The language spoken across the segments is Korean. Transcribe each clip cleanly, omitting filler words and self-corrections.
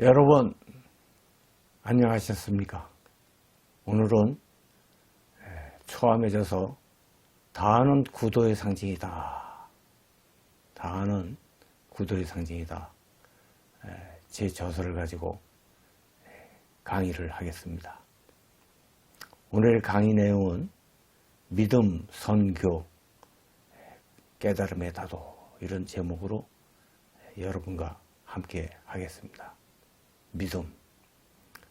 여러분 안녕하셨습니까? 오늘은 초암에 져서 다하는 구도의 상징이다. 다하는 구도의 상징이다. 제 저서를 가지고 강의를 하겠습니다. 오늘의 강의 내용은 믿음, 선교, 깨달음의 다도 이런 제목으로 여러분과 함께 하겠습니다. 믿음,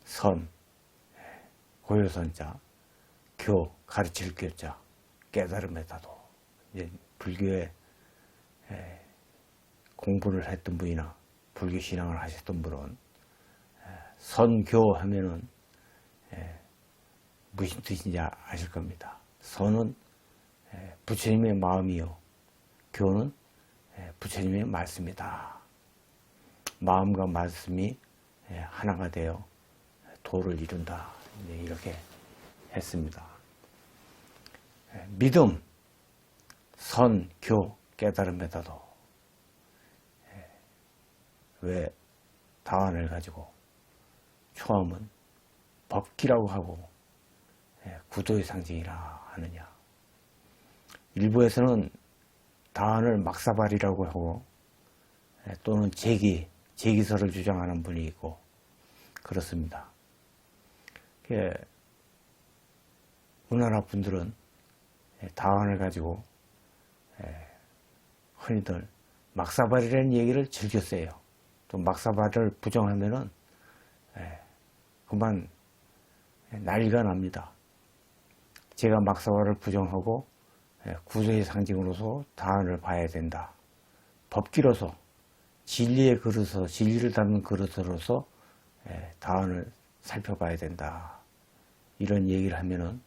선, 고요선자, 교, 가르칠 교자, 깨달음의 다도. 이제 불교에 공부를 했던 분이나 불교 신앙을 하셨던 분은 선교 하면은 무슨 뜻인지 아실 겁니다. 선은 부처님의 마음이요, 교는 부처님의 말씀이다. 마음과 말씀이 하나가 되어 도를 이룬다. 이렇게 했습니다. 믿음, 선, 교, 깨달음의 다도. 왜 다원을 가지고 초암은 법기라고 하고 구도의 상징이라 하느냐. 일부에서는 다원을 막사발이라고 하고 또는 제기설을 주장하는 분이 있고 그렇습니다. 우리나라 분들은 다원을 가지고 흔히들 막사발이라는 얘기를 즐겨 써요. 또 막사발을 부정하면은 그만 난리가 납니다. 제가 막사발을 부정하고 구조의 상징으로서 다원을 봐야 된다. 법기로서 진리의 그릇으로, 진리를 담는 그릇으로서 다원을 살펴봐야 된다. 이런 얘기를 하면은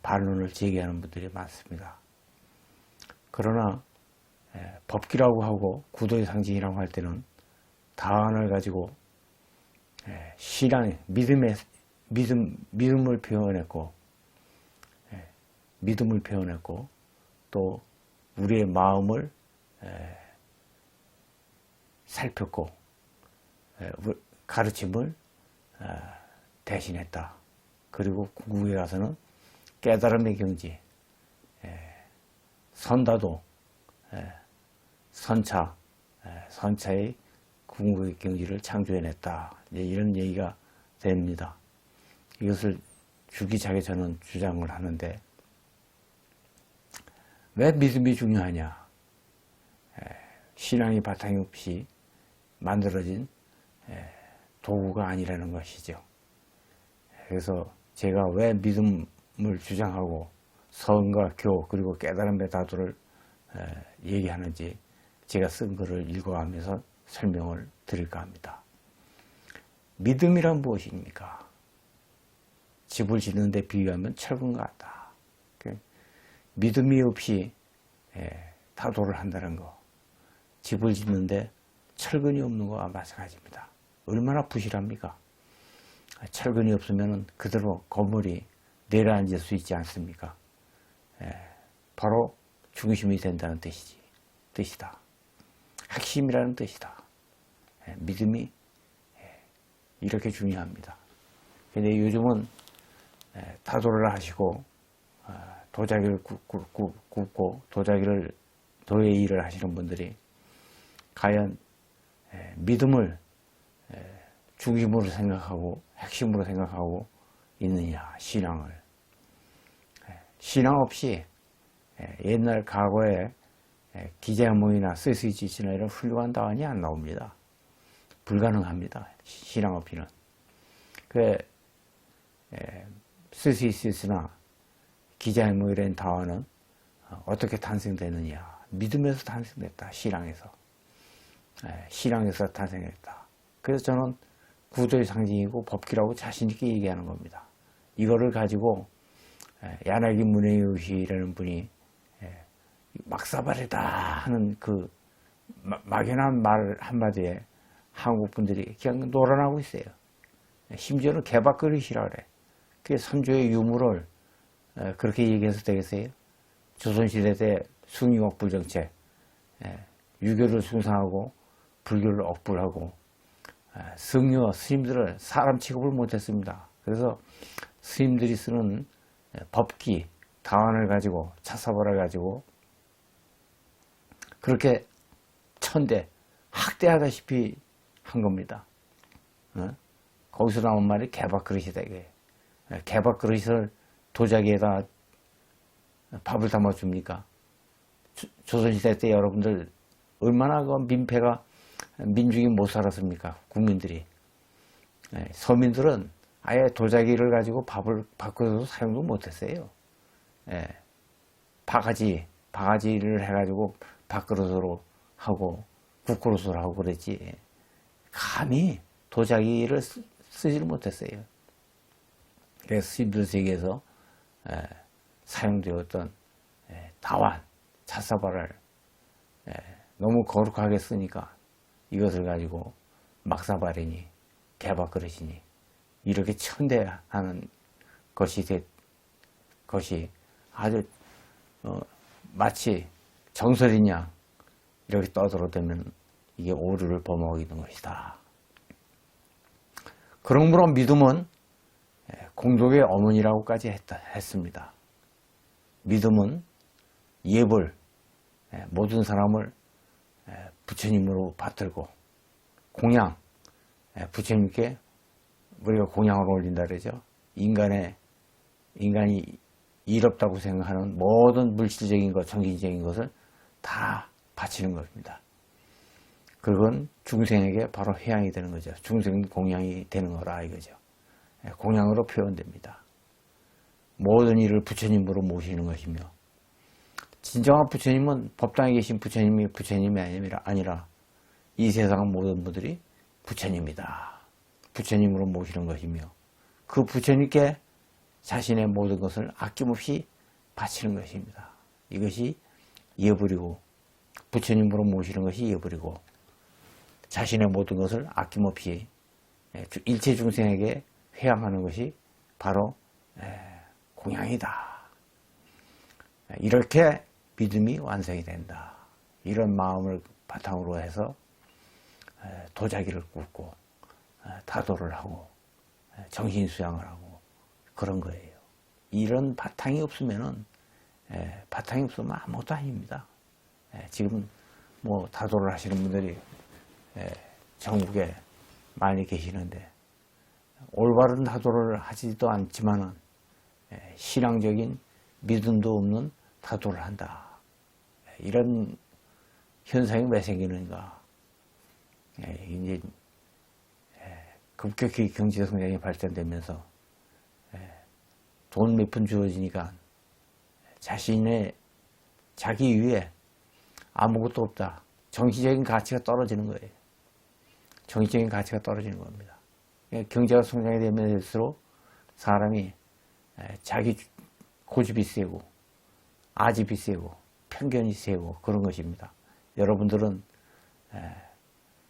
반론을 제기하는 분들이 많습니다. 그러나 법기라고 하고 구도의 상징이라고 할 때는 다원을 가지고 신앙, 믿음을 표현했고, 믿음을 표현했고, 또 우리의 마음을 살폈고 가르침을 대신했다. 그리고 궁극에 가서는 깨달음의 경지, 선다도, 선차의 궁극의 경지를 창조해냈다. 이런 얘기가 됩니다. 이것을 주기차게 저는 주장을 하는데, 왜 믿음이 중요하냐? 신앙이 바탕이 없이 만들어진 도구가 아니라는 것이죠. 그래서 제가 왜 믿음을 주장하고 선과 교 그리고 깨달음의 다도를 얘기하는지 제가 쓴 글을 읽어가면서 설명을 드릴까 합니다. 믿음이란 무엇입니까? 집을 짓는 데 비유하면 철근과 같다. 믿음이 없이 다도를 한다는 거. 집을 짓는데 철근이 없는 거와 마찬가지입니다. 얼마나 부실합니까? 철근이 없으면 그대로 건물이 내려앉을 수 있지 않습니까? 바로 중심이 된다는 뜻이다. 핵심이라는 뜻이다. 믿음이 이렇게 중요합니다. 근데 요즘은 다도를 하시고 도자기를 굽고 도의 일을 하시는 분들이 과연 믿음을 중심으로 생각하고 핵심으로 생각하고 있느냐, 신앙을. 신앙 없이 옛날 과거에 기재모이나 스스지시나 이런 훌륭한 다원이 안 나옵니다. 불가능합니다. 신앙 없이는. 스스지시나 기재모 이런 다원은 어떻게 탄생되느냐. 믿음에서 탄생됐다. 신앙에서 탄생했다. 그래서 저는 구조의 상징이고 법기라고 자신있게 얘기하는 겁니다. 이거를 가지고 야나기 문헤요시라는 분이 막사발이다 하는 그 막연한 말 한마디에 한국 분들이 그냥 놀아나고 있어요. 심지어는 개밥그릇이라 그래. 그게 선조의 유물을 그렇게 얘기해서 되겠어요? 조선시대 때 숭유옥 불정책, 유교를 숭상하고 불교를 억불하고 성녀, 스님들을 사람 취급을 못했습니다. 그래서 스님들이 쓰는 법기, 다환을 가지고 차사발을 가지고 그렇게 천대, 학대하다시피 한 겁니다. 거기서 나온 말이 개밥그릇이다 이게. 개밥그릇을 도자기에다 밥을 담아줍니까? 조선시대 때 여러분들 얼마나 그 민폐가 민중이 못 살았습니까? 국민들이. 서민들은 아예 도자기를 가지고 밥을 밥그릇으로 사용도 못했어요. 바가지를 해가지고 밥그릇으로 하고 국그릇으로 하고 그랬지. 감히 도자기를 쓰지를 못했어요. 그래서 스님들 세계에서 사용되었던 다환, 찻사발을 너무 거룩하게 쓰니까 이것을 가지고 막사발이니 개밥그릇이니 이렇게 천대하는 것이 아주 마치 정설이냐 이렇게 떠들어대면 이게 오류를 범하고 있는 것이다. 그러므로 믿음은 공덕의 어머니라고까지 했습니다. 믿음은 예불, 모든 사람을 부처님으로 받들고 공양, 부처님께 우리가 공양을 올린다 그러죠. 인간이 이롭다고 생각하는 모든 물질적인 것, 정신적인 것을 다 바치는 겁니다. 그건 중생에게 바로 회양이 되는 거죠. 중생 공양이 되는 거라 이거죠. 공양으로 표현됩니다. 모든 일을 부처님으로 모시는 것이며 진정한 부처님은 법당에 계신 부처님이 아니라 이 세상 모든 분들이 부처님이다. 부처님으로 모시는 것이며 그 부처님께 자신의 모든 것을 아낌없이 바치는 것입니다. 이것이 예불이고 부처님으로 모시는 것이 예불이고 자신의 모든 것을 아낌없이 일체 중생에게 회양하는 것이 바로 공양이다. 이렇게 믿음이 완성이 된다. 이런 마음을 바탕으로 해서 도자기를 굽고 다도를 하고 정신수양을 하고 그런 거예요. 이런 바탕이 없으면 아무것도 아닙니다. 지금 뭐 다도를 하시는 분들이 전국에 많이 계시는데 올바른 다도를 하지도 않지만은 신앙적인 믿음도 없는 다도를 한다. 이런 현상이 왜 생기는가? 이제 급격히 경제 성장이 발전되면서 돈 몇 푼 주어지니까 자기 위에 아무것도 없다. 정신적인 가치가 떨어지는 거예요. 정신적인 가치가 떨어지는 겁니다. 경제가 성장이 되면서일수록 사람이 자기 고집이 세고 아집이 세고 편견이 세고 그런 것입니다. 여러분들은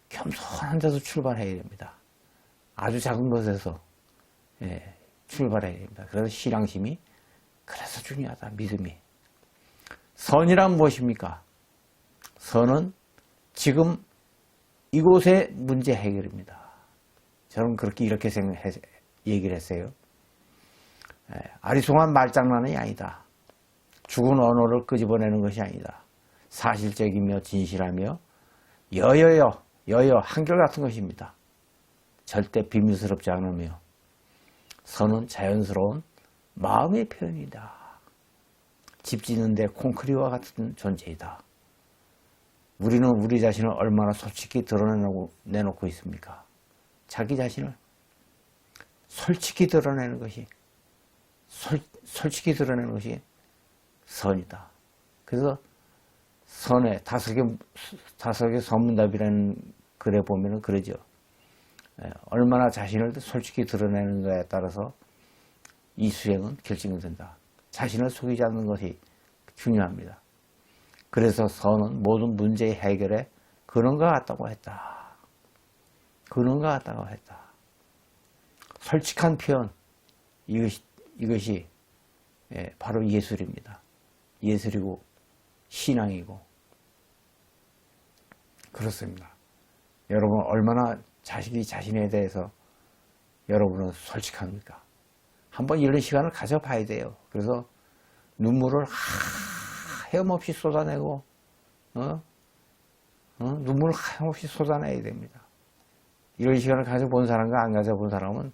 겸손한 데서 출발해야 됩니다. 아주 작은 것에서 출발해야 됩니다. 그래서 신앙심이 그래서 중요하다. 믿음이. 선이란 무엇입니까? 선은 지금 이곳의 문제 해결입니다. 저는 이렇게 얘기를 했어요. 아리송한 말장난이 아니다. 죽은 언어를 끄집어내는 것이 아니다. 사실적이며 진실하며 여여 한결같은 것입니다. 절대 비밀스럽지 않으며 선은 자연스러운 마음의 표현이다. 집 짓는데 콘크리트와 같은 존재이다. 우리는 우리 자신을 얼마나 솔직히 내놓고 있습니까? 자기 자신을 솔직히 드러내는 것이 선이다. 그래서 선의 다섯의 선문답이라는 글에 보면은 그러죠. 얼마나 자신을 솔직히 드러내는가에 따라서 이 수행은 결정된다. 자신을 속이지 않는 것이 중요합니다. 그래서 선은 모든 문제의 해결에 근원과 같다고 했다. 근원과 같다고 했다. 솔직한 표현, 이것이 바로 예술입니다. 예술이고 신앙이고 그렇습니다. 여러분 얼마나 자식이 자신에 대해서 여러분은 솔직합니까? 한번 이런 시간을 가져봐야 돼요. 그래서 눈물을 헤엄없이 쏟아내고 눈물을 하염없이 쏟아내야 됩니다. 이런 시간을 가져본 사람과 안 가져본 사람은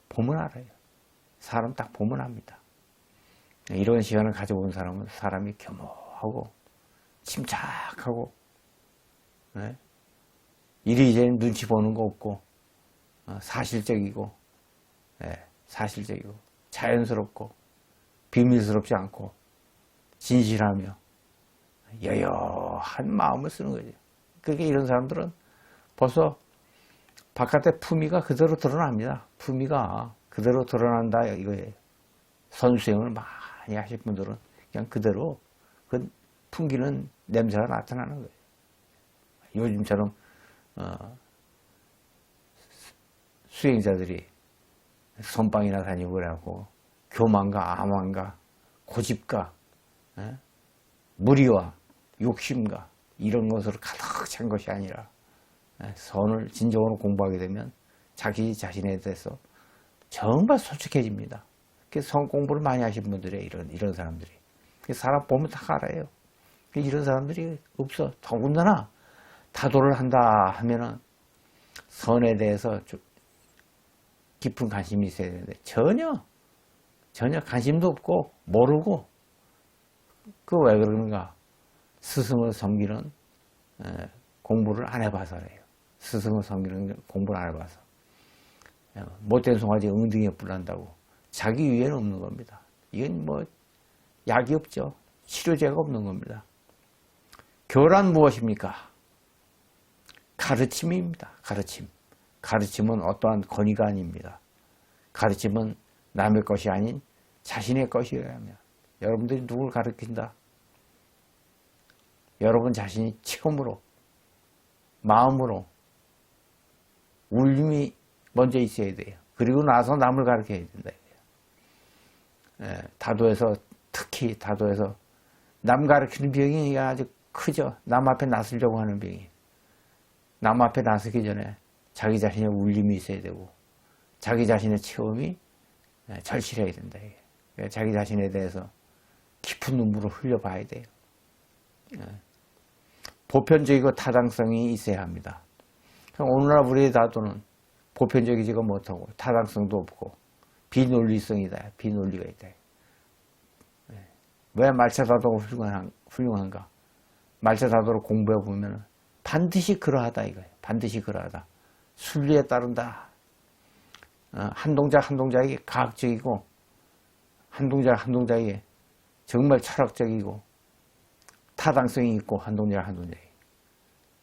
보면 알아요. 사람 딱 보면 압니다. 이런 시간을 가져본 사람은 사람이 겸허하고 침착하고 이리저리 눈치 보는 거 없고 사실적이고 사실적이고 자연스럽고 비밀스럽지 않고 진실하며 여여한 마음을 쓰는 거죠. 그게 이런 사람들은 벌써 바깥에 품위가 그대로 드러납니다. 품위가 그대로 드러난다 이거예요. 선수행을 많이 하실 분들은 그냥 그대로 그 풍기는 냄새가 나타나는 거예요. 요즘처럼 수행자들이 선방이나 다니고 그래갖고 교만과 암만과 고집과 무리와 욕심과 이런 것으로 가득 찬 것이 아니라 선을 진정으로 공부하게 되면 자기 자신에 대해서 정말 솔직해집니다. 선 공부를 많이 하신 분들이 이런 사람들이 사람 보면 다 알아요. 이런 사람들이 없어. 더군다나 다도를 한다 하면은 선에 대해서 좀 깊은 관심이 있어야 되는데 전혀 관심도 없고 모르고 그 왜 그러는가? 스승을 섬기는 공부를 안 해봐서 그래요. 스승을 섬기는 공부를 안 해봐서 못된 송아지 엉덩이에 뿔난다고 자기 위에는 없는 겁니다. 이건 뭐 약이 없죠. 치료제가 없는 겁니다. 교란 무엇입니까? 가르침입니다. 가르침은 어떠한 권위가 아닙니다. 가르침은 남의 것이 아닌 자신의 것이어야 합니다. 여러분들이 누굴 가르친다? 여러분 자신이 처음으로 마음으로 울림이 먼저 있어야 돼요. 그리고 나서 남을 가르쳐야 된다. 다도에서 특히 다도에서 남 가르치는 병이 아주 크죠. 남 앞에 나서려고 하는 병이. 남 앞에 나서기 전에 자기 자신의 울림이 있어야 되고 자기 자신의 체험이 절실해야 된다. 자기 자신에 대해서 깊은 눈물을 흘려봐야 돼요. 보편적이고 타당성이 있어야 합니다. 오늘날 우리의 다도는 보편적이지가 못하고 타당성도 없고 비논리성이다. 비논리가 있다. 왜 말차다도가 훌륭한가? 말차다도를 공부해 보면 반드시 그러하다 이거예요. 반드시 그러하다. 순리에 따른다. 한 동작 한 동작이 과학적이고 한 동작 한 동작이 정말 철학적이고 타당성이 있고 한 동작 한 동작이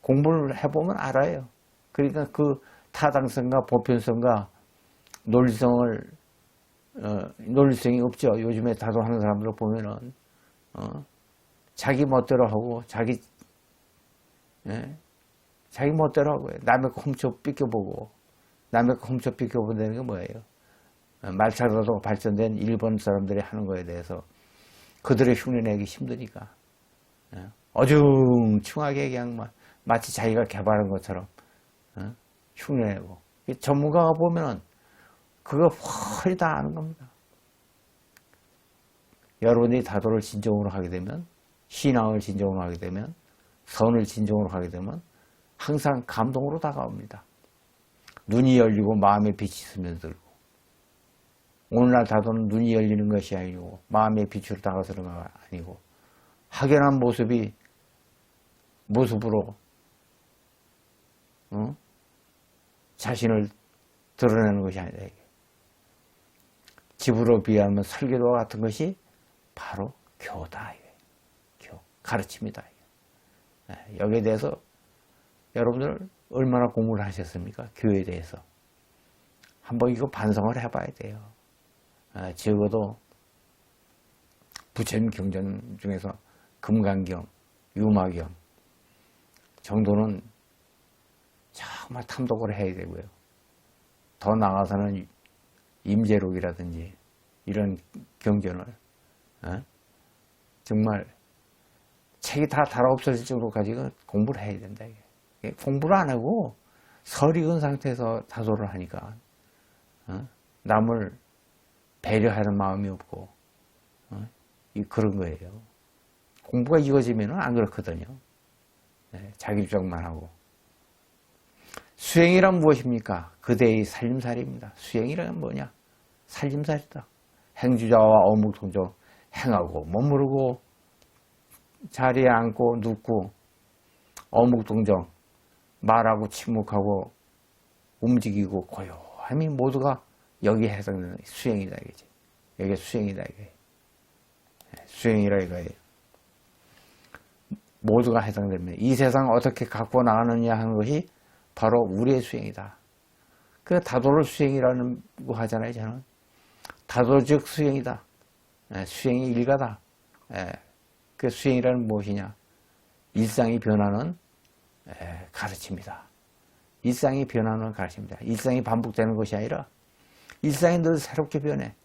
공부를 해보면 알아요. 그러니까 그 타당성과 보편성과 논리성이 없죠. 요즘에 다도하는 사람들 보면은 자기 멋대로 하고 자기 멋대로 하고요. 남의 거 훔쳐 삐껴보고 남의 거 훔쳐 삐껴본다는 게 뭐예요? 말차다도 발전된 일본 사람들이 하는 거에 대해서 그들의 흉내내기 힘드니까 어중충하게 그냥 마치 자기가 개발한 것처럼 흉내내고 전문가가 보면은 그거 훨리 다 아는 겁니다. 여러분이 다도를 진정으로 하게 되면 신앙을 진정으로 하게 되면 선을 진정으로 하게 되면 항상 감동으로 다가옵니다. 눈이 열리고 마음에 빛이 스며들고 오늘날 다도는 눈이 열리는 것이 아니고 마음의 빛으로 다가서는 거 아니고 확연한 모습으로 자신을 드러내는 것이 아니다. 집으로 비하면 설교와 같은 것이 바로 교다. 교, 가르침이다. 여기에 대해서 여러분들 얼마나 공부를 하셨습니까? 교회에 대해서. 한번 이거 반성을 해봐야 돼요. 적어도 부처님 경전 중에서 금강경, 유마경 정도는 정말 탐독을 해야 되고요. 더 나아가서는 임재록이라든지 이런 경전을 정말 책이 다 달아 없어질 정도까지 공부를 해야 된다. 공부를 안 하고 설익은 상태에서 다도를 하니까 남을 배려하는 마음이 없고 그런 거예요. 공부가 이루어지면 안 그렇거든요. 네, 자기 주장만 하고. 수행이란 무엇입니까? 그대의 살림살이입니다. 수행이란 뭐냐? 살림살이다. 행주자와 어묵통정, 행하고 머무르고 자리에 앉고 눕고 어묵통정, 말하고 침묵하고 움직이고 고요함이 모두가 여기에 해당되는 수행이다 이거지. 여기가 수행이다 이거예요. 수행이라 이거예요. 모두가 해당되면 이 세상을 어떻게 갖고 나가느냐 하는 것이 바로 우리의 수행이다. 그 다도를 수행이라는 거 하잖아요. 저는 다도적 수행이다. 수행이 일가다. 그 수행이라는 무엇이냐? 일상이 변하는 가르침이다. 일상이 변하는 가르침이다. 일상이 반복되는 것이 아니라 일상이 늘 새롭게 변해.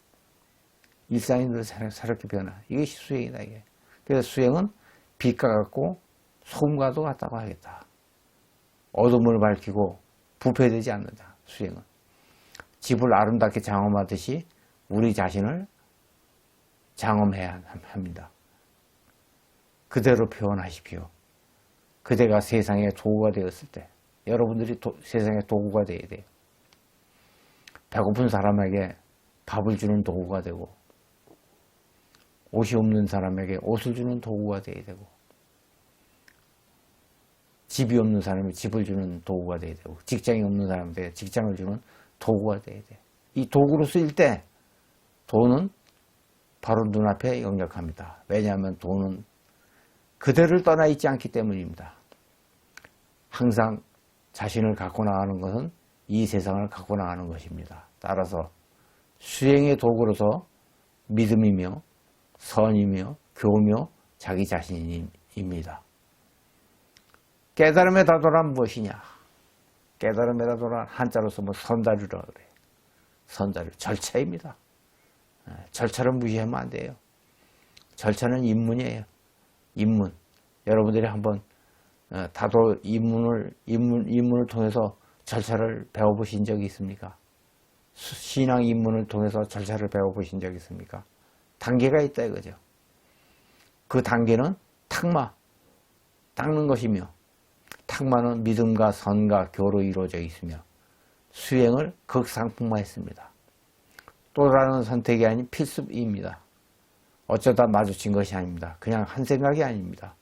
일상이 늘 새롭게 변해. 이것이 수행이다. 이게. 그래서 수행은 빛과 같고 소금과도 같다고 하겠다. 어둠을 밝히고 부패되지 않는다. 수행은. 집을 아름답게 장엄하듯이 우리 자신을 장엄해야 합니다. 그대로 표현하십시오. 그대가 세상의 도구가 되었을 때 여러분들이 세상의 도구가 되어야 돼요. 배고픈 사람에게 밥을 주는 도구가 되고 옷이 없는 사람에게 옷을 주는 도구가 되어야 되고 집이 없는 사람에게 집을 주는 도구가 되어야 되고 직장이 없는 사람에게 직장을 주는 도구가 되어야 돼. 이 도구로 쓰일 때 돈은 바로 눈앞에 역력합니다. 왜냐하면 돈은 그대를 떠나 있지 않기 때문입니다. 항상 자신을 갖고 나가는 것은 이 세상을 갖고 나가는 것입니다. 따라서 수행의 도구로서 믿음이며 선이며 교며 자기 자신입니다. 깨달음의 다도란 무엇이냐? 깨달음의 다도란 한자로 쓰면 선다류라 그래요. 선다류, 절차입니다. 절차를 무시하면 안 돼요. 절차는 입문이에요. 입문. 여러분들이 한번 다도 입문을 통해서 절차를 배워보신 적이 있습니까? 신앙 입문을 통해서 절차를 배워보신 적이 있습니까? 단계가 있다 이거죠. 그 단계는 탁마, 닦는 것이며 탁마는 믿음과 선과 교로 이루어져 있으며 수행을 극상품화했습니다. 또 다른 선택이 아닌 필수입니다. 어쩌다 마주친 것이 아닙니다. 그냥 한 생각이 아닙니다.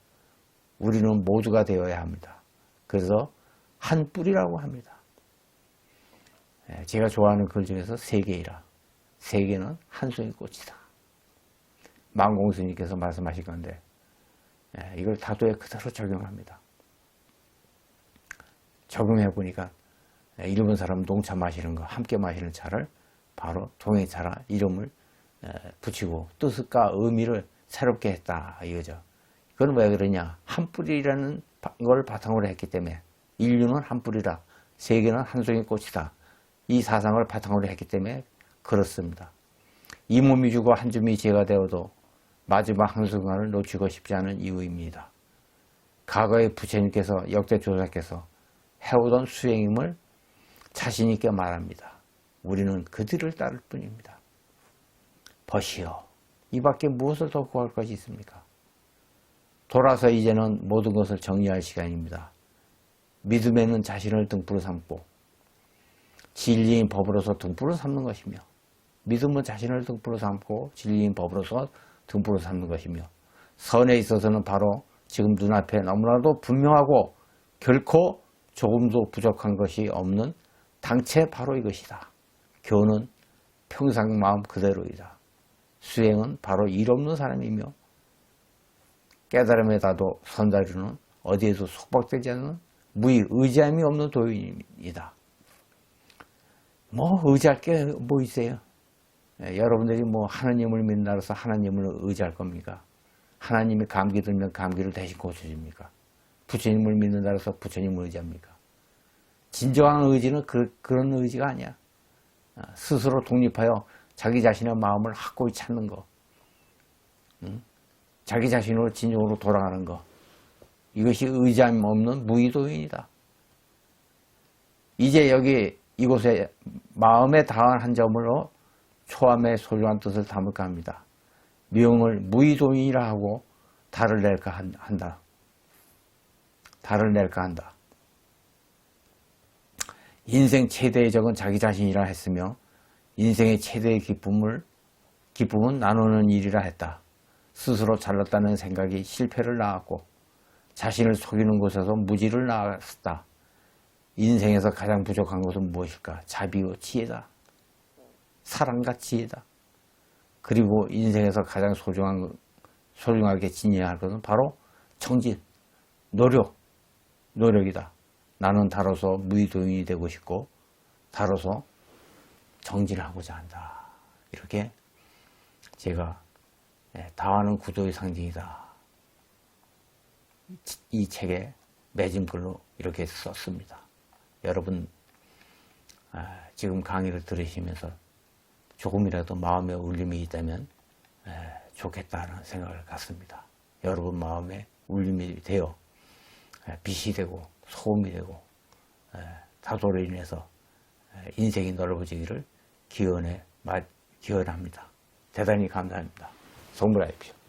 우리는 모두가 되어야 합니다. 그래서 한 뿌리라고 합니다. 제가 좋아하는 글 중에서 세계이라. 세계는 한 송이 꽃이다. 만공스님께서 말씀하신 건데 이걸 다도에 그대로 적용합니다. 적용해 보니까 일본 사람 농차 마시는 거 함께 마시는 차를 바로 동해차라 이름을 붙이고 뜻과 의미를 새롭게 했다 이거죠. 그건 왜 그러냐? 한 뿌리라는 걸 바탕으로 했기 때문에 인류는 한 뿌리라, 세계는 한 송이 꽃이다. 이 사상을 바탕으로 했기 때문에 그렇습니다. 이 몸이 죽어 한 줌이 죄가 되어도 마지막 한순간을 놓치고 싶지 않은 이유입니다. 과거의 부처님께서 역대 조사께서 해오던 수행임을 자신 있게 말합니다. 우리는 그 뒤를 따를 뿐입니다. 벗이요. 이 밖에 무엇을 더 구할 것이 있습니까? 돌아서 이제는 모든 것을 정리할 시간입니다. 믿음에는 자신을 등불로 삼고 진리인 법으로서 등불로 삼는 것이며 믿음은 자신을 등불로 삼고 진리인 법으로서 등불로 삼는 것이며 선에 있어서는 바로 지금 눈앞에 너무나도 분명하고 결코 조금도 부족한 것이 없는 당체 바로 이것이다. 교는 평상 마음 그대로이다. 수행은 바로 일 없는 사람이며 깨달음에 다도 선다류는 어디에도 속박되지 않는 무의 의지함이 없는 도인이다. 뭐 의지할 게 뭐 있어요? 여러분들이 뭐 하나님을 믿는다고서 하나님을 의지할 겁니까? 하나님이 감기 들면 감기를 대신 고쳐줍니까? 부처님을 믿는다고 해서 부처님을 의지합니까? 진정한 의지는 그런 의지가 아니야. 스스로 독립하여 자기 자신의 마음을 확고히 찾는 거. 자기 자신으로 진정으로 돌아가는 거. 이것이 의지함 없는 무의도인이다. 이제 여기 이곳에 마음에 닿은 한 점으로 초함의 소중한 뜻을 담을까 합니다. 명을 무의도인이라 하고 달을 낼까 한다. 달을 낼까 한다. 인생 최대의 적은 자기 자신이라 했으며 인생의 최대의 기쁨은 나누는 일이라 했다. 스스로 잘났다는 생각이 실패를 낳았고 자신을 속이는 곳에서 무지를 낳았다. 인생에서 가장 부족한 것은 무엇일까? 자비와 지혜다. 사랑과 지혜다. 그리고 인생에서 가장 소중하게 지녀야 할 것은 바로 정진, 노력이다. 나는 달로서 무의도인이 되고 싶고 달로서 정진을 하고자 한다. 이렇게 제가 다하는 구도의 상징이다. 이 책에 맺은 글로 이렇게 썼습니다. 여러분 지금 강의를 들으시면서 조금이라도 마음에 울림이 있다면 좋겠다는 생각을 갖습니다. 여러분 마음에 울림이 되어 빛이 되고 소음이 되고 다도로 인해서 인생이 넓어지기를 기원합니다. 대단히 감사합니다. 성불하십시오.